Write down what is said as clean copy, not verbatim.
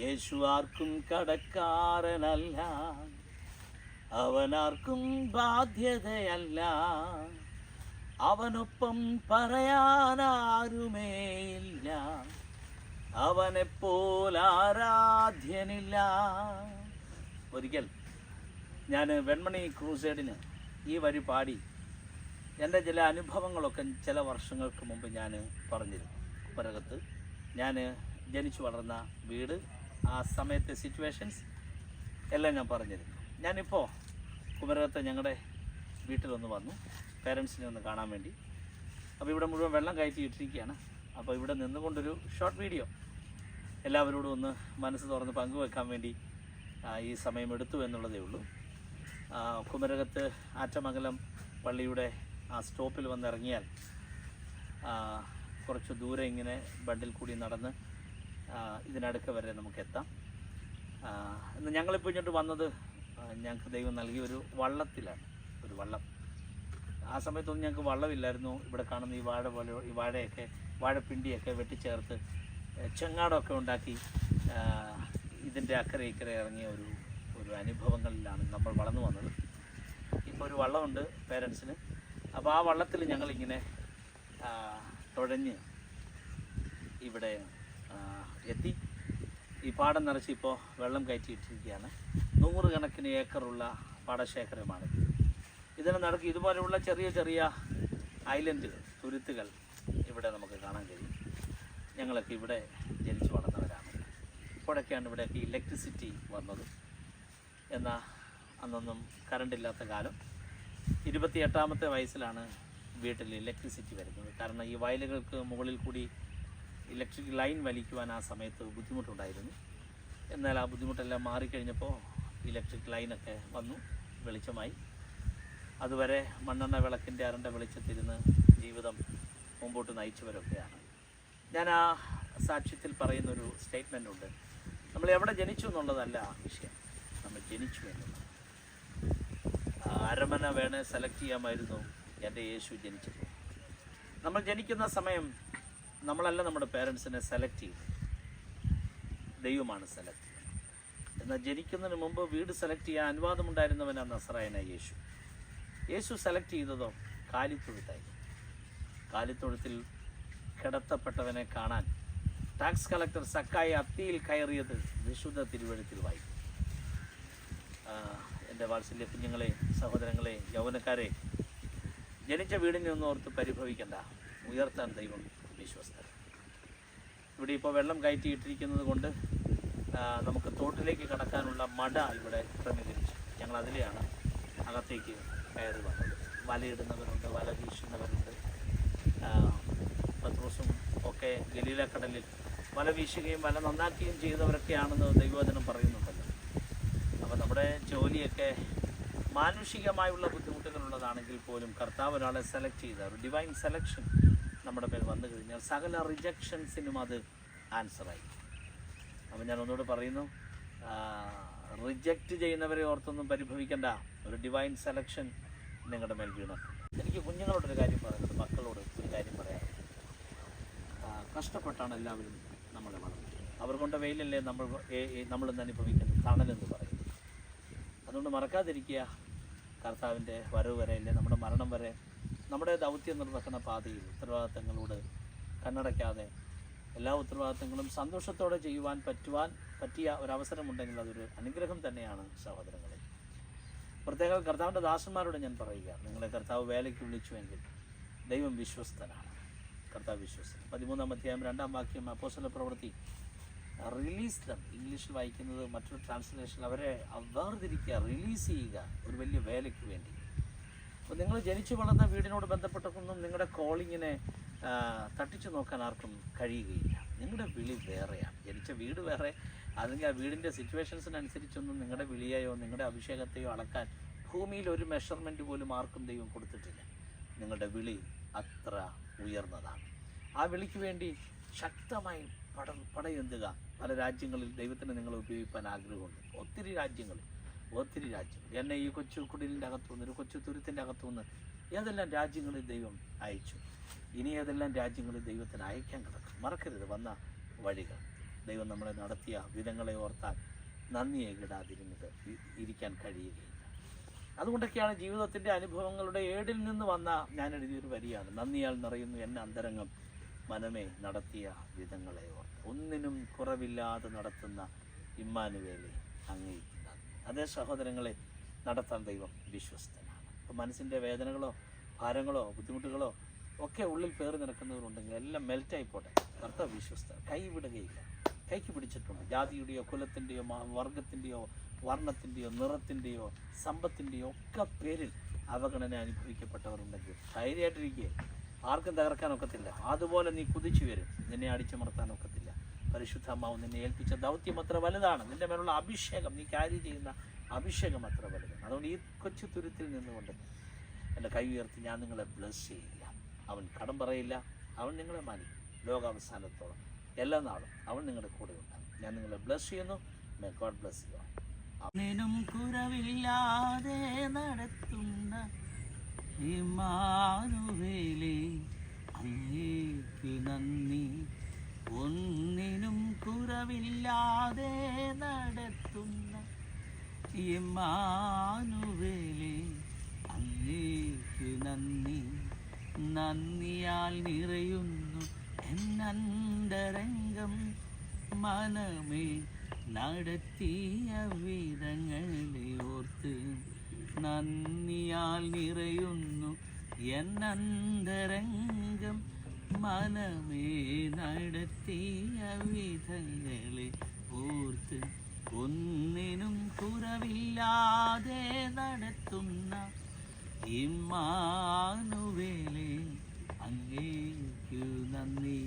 യേശു ആർക്കും കടക്കാരനല്ല, അവനാർക്കും ബാധ്യതയല്ല. അവനൊപ്പം പറയാനാരുമേയില്ല, അവനെപ്പോലെ ആരാധ്യനില്ല. ഒരിക്കൽ ഞാൻ വെൺമണി ക്രൂസേഡിന് ഈ വരി പാടി എൻ്റെ ചില അനുഭവങ്ങളൊക്കെ ചില വർഷങ്ങൾക്ക് മുമ്പ് ഞാൻ പറഞ്ഞിരുന്നു. കുമരകത്ത് ഞാൻ ജനിച്ചു വളർന്ന വീട്, ആ സമയത്തെ സിറ്റുവേഷൻസ് എല്ലാം ഞാൻ പറഞ്ഞിരുന്നു. ഞാനിപ്പോൾ കുമരകത്ത് ഞങ്ങളുടെ വീട്ടിലൊന്ന് വന്നു, പേരൻസിനെ ഒന്ന് കാണാൻ വേണ്ടി. അപ്പോൾ ഇവിടെ മുഴുവൻ വെള്ളം കയറ്റി ഇട്ടിരിക്കുകയാണ്. അപ്പോൾ ഇവിടെ നിന്നുകൊണ്ടൊരു ഷോർട്ട് വീഡിയോ എല്ലാവരോടും ഒന്ന് മനസ്സ് തുറന്ന് പങ്കുവെക്കാൻ വേണ്ടി ഈ സമയം എടുത്തു എന്നുള്ളതേ ഉള്ളൂ. കുമരകത്ത് ആറ്റമംഗലം പള്ളിയുടെ ആ സ്റ്റോപ്പിൽ വന്നിറങ്ങിയാൽ കുറച്ച് ദൂരെ ഇങ്ങനെ ബണ്ടിൽ കൂടി നടന്ന് ഇതിനടുക്ക വരെ നമുക്ക് എത്താം. ഇന്ന് ഞങ്ങളിപ്പോൾ ഇങ്ങോട്ട് വന്നത് ഞങ്ങൾക്ക് ദൈവം നൽകിയ ഒരു വള്ളത്തിലാണ്. ഒരു വള്ളം. ആ സമയത്തൊന്നും ഞങ്ങൾക്ക് വള്ളമില്ലായിരുന്നു. ഇവിടെ കാണുന്ന ഈ വാഴ പോലെ ഈ വാഴപ്പിണ്ടിയൊക്കെ വെട്ടിച്ചേർത്ത് ചെങ്ങാടമൊക്കെ ഉണ്ടാക്കി ഇതിൻ്റെ അക്കരെ ഇക്കരെ ഇറങ്ങിയ ഒരു അനുഭവങ്ങളിലാണ് നമ്മൾ വളർന്നു വന്നത്. ഇപ്പോൾ ഒരു വള്ളമുണ്ട് പേരൻസിന്. അപ്പോൾ ആ വള്ളത്തിൽ ഞങ്ങളിങ്ങനെ തുഴഞ്ഞ് ഇവിടെ എത്തി. ഈ പാടം നിറച്ച് ഇപ്പോൾ വെള്ളം കയറ്റിയിട്ടിരിക്കുകയാണ്. 100 കണക്കിന് ഏക്കറുള്ള പാടശേഖരമാണ്. ഇതിന് നടക്ക് ഇതുപോലെയുള്ള ചെറിയ ചെറിയ ഐലൻഡുകൾ, തുരുത്തുകൾ ഇവിടെ നമുക്ക് കാണാൻ കഴിയും. ഞങ്ങളൊക്കെ ഇവിടെ ജനിച്ചു വളർന്നവരാണ്. ഇപ്പോഴൊക്കെയാണ് ഇവിടെയൊക്കെ ഇലക്ട്രിസിറ്റി വന്നത്. എന്നാൽ അന്നൊന്നും കറണ്ടില്ലാത്ത കാലം. 28ാമത്തെ വയസ്സിലാണ് വീട്ടിൽ ഇലക്ട്രിസിറ്റി വരുന്നത്. കാരണം ഈ വയലുകൾക്ക് മുകളിൽ കൂടി ഇലക്ട്രിക് ലൈൻ വലിക്കുവാൻ ആ സമയത്ത് ബുദ്ധിമുട്ടുണ്ടായിരുന്നു. എന്നാൽ ആ ബുദ്ധിമുട്ടെല്ലാം മാറിക്കഴിഞ്ഞപ്പോൾ ഇലക്ട്രിക് ലൈനൊക്കെ വന്നു, വെളിച്ചമായി. അതുവരെ മണ്ണെണ്ണ വിളക്കിൻ്റെ അരണ്ട വെളിച്ചത്തിരുന്ന് ജീവിതം മുമ്പോട്ട് നയിച്ചവരൊക്കെയാണ്. ഞാൻ ആ സാക്ഷ്യത്തിൽ പറയുന്നൊരു സ്റ്റേറ്റ്മെൻ്റ് ഉണ്ട്. നമ്മൾ എവിടെ ജനിച്ചു എന്നുള്ളതല്ല വിഷയം, നമ്മൾ ജനിച്ചു എന്നുള്ളത്. അരമന വേണേ സെലക്ട് ചെയ്യാമായിരുന്നു എൻ്റെ യേശു ജനിച്ചപ്പോൾ. നമ്മൾ ജനിക്കുന്ന സമയം നമ്മളല്ല നമ്മുടെ പേരൻസിനെ സെലക്ട് ചെയ്തത്, ദൈവമാണ് സെലക്ട് ചെയ്യുന്നത്. എന്നാൽ ജനിക്കുന്നതിന് മുമ്പ് വീട് സെലക്ട് ചെയ്യാൻ അനുവാദമുണ്ടായിരുന്നവനാണ് നസറായനായ യേശു. യേശു സെലക്ട് ചെയ്തതോ കാലിത്തൊഴുത്തായിരുന്നു. കാലിത്തൊഴുത്തിൽ കിടത്തപ്പെട്ടവനെ കാണാൻ ടാക്സ് കളക്ടർ സക്കായി അത്തിയിൽ കയറിയത് വിശുദ്ധ തിരുവെഴുത്തിൽ വായിക്കും. എൻ്റെ വാത്സല്യ കുഞ്ഞുങ്ങളെ, സഹോദരങ്ങളെ, യൗവനക്കാരെ, ജനിച്ച വീടിനെ ഒന്നും ഓർത്ത് പരിഭവിക്കേണ്ട. ഉയർത്താൻ ദൈവം വിശ്വസ്തൻ. ഇവിടെ ഇപ്പോൾ വെള്ളം കയറ്റിയിട്ടിരിക്കുന്നത് കൊണ്ട് നമുക്ക് തോട്ടിലേക്ക് കടക്കാനുള്ള മട ഇവിടെ ക്രമീകരിച്ചു. ഞങ്ങൾ അതിലെയാണ് അകത്തേക്ക് കയറി വന്നത്. വലയിടുന്നവരുണ്ട്, വല വീശുന്നവരുണ്ട്. പത്രോസും ഒക്കെ ഗലീലക്കടലിൽ വല വീശുകയും വല നന്നാക്കുകയും ചെയ്തവരൊക്കെയാണെന്ന് ദൈവവചനം പറയുന്നുണ്ടല്ലോ. അപ്പോൾ നമ്മുടെ ജോലിയൊക്കെ മാനുഷികമായുള്ള ബുദ്ധിമുട്ടുകളുള്ളതാണെങ്കിൽ പോലും കർത്താവ് ഒരാളെ സെലക്ട് ചെയ്ത ഒരു ഡിവൈൻ സെലക്ഷൻ നമ്മുടെ പേര് വന്നു കഴിഞ്ഞാൽ സകല റിജക്ഷൻസിനും അത് ആൻസറായി. അപ്പോൾ ഞാൻ ഒന്നുകൂടെ പറയുന്നു, റിജക്റ്റ് ചെയ്യുന്നവരെ ഓർത്തൊന്നും പരിഭവിക്കേണ്ട. ഒരു ഡിവൈൻ സെലക്ഷൻ നിങ്ങളുടെ മേൽ വീണിട്ടുണ്ട്. എനിക്ക് കുഞ്ഞുങ്ങളോടൊരു കാര്യം പറയുന്നത്, മക്കളോട് ഒരു കാര്യം പറയാം. കഷ്ടപ്പെട്ടാണ് എല്ലാവരും നമ്മളെ വളർന്നത്. അവർ കൊണ്ട് വെയിലല്ലേ നമ്മളിന്ന് അനുഭവിക്കുന്നത്, തണലെന്ന് പറയും. അതുകൊണ്ട് മറക്കാതിരിക്കുക, കർത്താവിൻ്റെ വരവ് വരെ അല്ലേ നമ്മുടെ മരണം വരെ നമ്മുടെ ദൗത്യ നിർവഹണ പാതയിൽ ഉത്തരവാദിത്തങ്ങളോട് കണ്ണടയ്ക്കാതെ എല്ലാ ഉത്തരവാദിത്തങ്ങളും സന്തോഷത്തോടെ ചെയ്യുവാൻ പറ്റിയ ഒരവസരമുണ്ടെങ്കിൽ അതൊരു അനുഗ്രഹം തന്നെയാണ് സഹോദരങ്ങളെ. പ്രത്യേകം കർത്താവിൻ്റെ ദാസന്മാരോട് ഞാൻ പറയുക, നിങ്ങളെ കർത്താവ് വേലയ്ക്ക് വിളിച്ചുവെങ്കിൽ ദൈവം വിശ്വസ്തനാണ്. കർത്താവ് വിശ്വസ്തൻ. 13-ാം അധ്യായം 2-ാം വാക്യം അപ്പോസ്തല പ്രവൃത്തി, റിലീസ് ദം. ഇംഗ്ലീഷിൽ വായിക്കുന്നത് മറ്റൊരു ട്രാൻസ്ലേഷൻ, അവരെ വേർതിരിക്കുക, റിലീസ് ചെയ്യുക ഒരു വലിയ വേലയ്ക്ക് വേണ്ടി. അപ്പോൾ നിങ്ങൾ ജനിച്ചു വളർന്ന വീടിനോട് ബന്ധപ്പെട്ടൊന്നും നിങ്ങളുടെ കോളിങ്ങിനെ തട്ടിച്ചു നോക്കാൻ ആർക്കും കഴിയുകയില്ല. നിങ്ങളുടെ വിളി വേറെയാണ്. ജനിച്ച വീട് വേറെ, അല്ലെങ്കിൽ ആ വീടിൻ്റെ സിറ്റുവേഷൻസിനനുസരിച്ചൊന്നും നിങ്ങളുടെ വിളിയെയോ നിങ്ങളുടെ അഭിഷേകത്തെയോ അളക്കാൻ ഭൂമിയിൽ ഒരു മെഷർമെൻറ്റ് പോലും ആർക്കും ദൈവം കൊടുത്തിട്ടില്ല. നിങ്ങളുടെ വിളി അത്ര ഉയർന്നതാണ്. ആ വിളിക്ക് വേണ്ടി ശക്തമായി പടയെന്തുക. പല രാജ്യങ്ങളിൽ ദൈവത്തിന് നിങ്ങളെ ഉപയോഗിക്കാൻ ആഗ്രഹമുണ്ട്. ഒത്തിരി രാജ്യങ്ങൾ. എന്നെ ഈ കൊച്ചു കുടിലിൻ്റെ അകത്തുനിന്ന്, ഒരു കൊച്ചു തുരുത്തിൻ്റെ അകത്തുനിന്ന് ഏതെല്ലാം രാജ്യങ്ങളിൽ ദൈവം അയച്ചു, ഇനി ഏതെല്ലാം രാജ്യങ്ങളിൽ ദൈവത്തിന് അയക്കാൻ കിടക്കും. മറക്കരുത് വന്ന വഴികൾ. ദൈവം നമ്മളെ നടത്തിയ വിധങ്ങളെ ഓർത്താൽ നന്ദിയെ ഇരിക്കാൻ കഴിയുകയില്ല. അതുകൊണ്ടൊക്കെയാണ് ജീവിതത്തിൻ്റെ അനുഭവങ്ങളുടെ ഏടിൽ നിന്ന് വന്ന ഞാൻ എഴുതിയൊരു വരിയാണ്, നന്ദിയാൽ നിറയുന്നു എന്നെ അന്തരംഗം മനമേ നടത്തിയ വിധങ്ങളെ ഓർത്ത്. ഒന്നിനും കുറവില്ലാതെ നടത്തുന്ന ഇമ്മാനുവേലെ അങ്ങേക്ക് നന്ദി. അതേ സഹോദരങ്ങളെ, നടത്താൻ ദൈവം വിശ്വസ്തനാണ്. അപ്പോൾ മനസ്സിൻ്റെ വേദനകളോ ഭാരങ്ങളോ ബുദ്ധിമുട്ടുകളോ ഒക്കെ ഉള്ളിൽ പേറി നിൽക്കുന്നവരുണ്ടെങ്കിൽ എല്ലാം മെൽറ്റായിപ്പോട്ടെ. കർത്താവ് വിശ്വസ്തൻ, കൈവിടുകയില്ല. കൈക്ക് പിടിച്ചിട്ടുണ്ട്. ജാതിയുടെയോ കുലത്തിൻ്റെയോ വർഗത്തിൻ്റെയോ വർണ്ണത്തിൻ്റെയോ നിറത്തിൻ്റെയോ സമ്പത്തിൻ്റെയോ ഒക്കെ പേരിൽ അവഗണന അനുഭവിക്കപ്പെട്ടവരുണ്ടെങ്കിൽ ധൈര്യമായിട്ടിരിക്കുക. ആർക്കും തകർക്കാനൊക്കത്തില്ല. അതുപോലെ നീ കുതിച്ചു വരും. നിന്നെ അടിച്ചമർത്താനൊക്കത്തില്ല. പരിശുദ്ധാത്മാവ് നിന്നെ ഏൽപ്പിച്ച ദൗത്യം അത്ര വലുതാണ്. നിന്റെ മേലുള്ള അഭിഷേകം, നീ ക്യാരി ചെയ്യുന്ന അഭിഷേകം അത്ര വലുതാണ്. അതുകൊണ്ട് ഈ കൊച്ചു തുരുത്തിൽ നിന്നുകൊണ്ട് എൻ്റെ കൈ ഉയർത്തി ഞാൻ നിങ്ങളെ ബ്ലസ് ചെയ്യില്ല. അവൻ കടം പറയില്ല. അവൻ നിങ്ങളെ മാനിക്കും. ലോകാവസാനത്തോളം എല്ലാ നാളും അവൻ നിങ്ങളുടെ കൂടെ ഉണ്ടാകും. ഞാൻ നിങ്ങളെ ബ്ലസ് ചെയ്യുന്നു. May God bless you. ഒന്നിനും കുറവില്ലാതെ നടത്തുന്ന ഇമ്മാനുവേലേ അങ്ങേക്ക് നന്ദി. ഒന്നിനും കുറവില്ലാതെ നടത്തുന്ന ഇമ്മാനുവേലേ അങ്ങേക്ക് നന്ദി. നന്ദിയാൽ നിറയുന്നു എന്നന്തരംഗം മനമേ നടത്തിയ വിധങ്ങളെ ഓർത്ത്. നന്ദിയാൽ നിറയുന്നു എന്നന്തരംഗം മനമേ നടത്തിയ വിധങ്ങളെ ഓർത്ത്. ഒന്നിനും കുറവില്ലാതെ നടത്തുന്ന ഇമ്മാനുവേലേ അങ്ങേക്കു നന്ദി.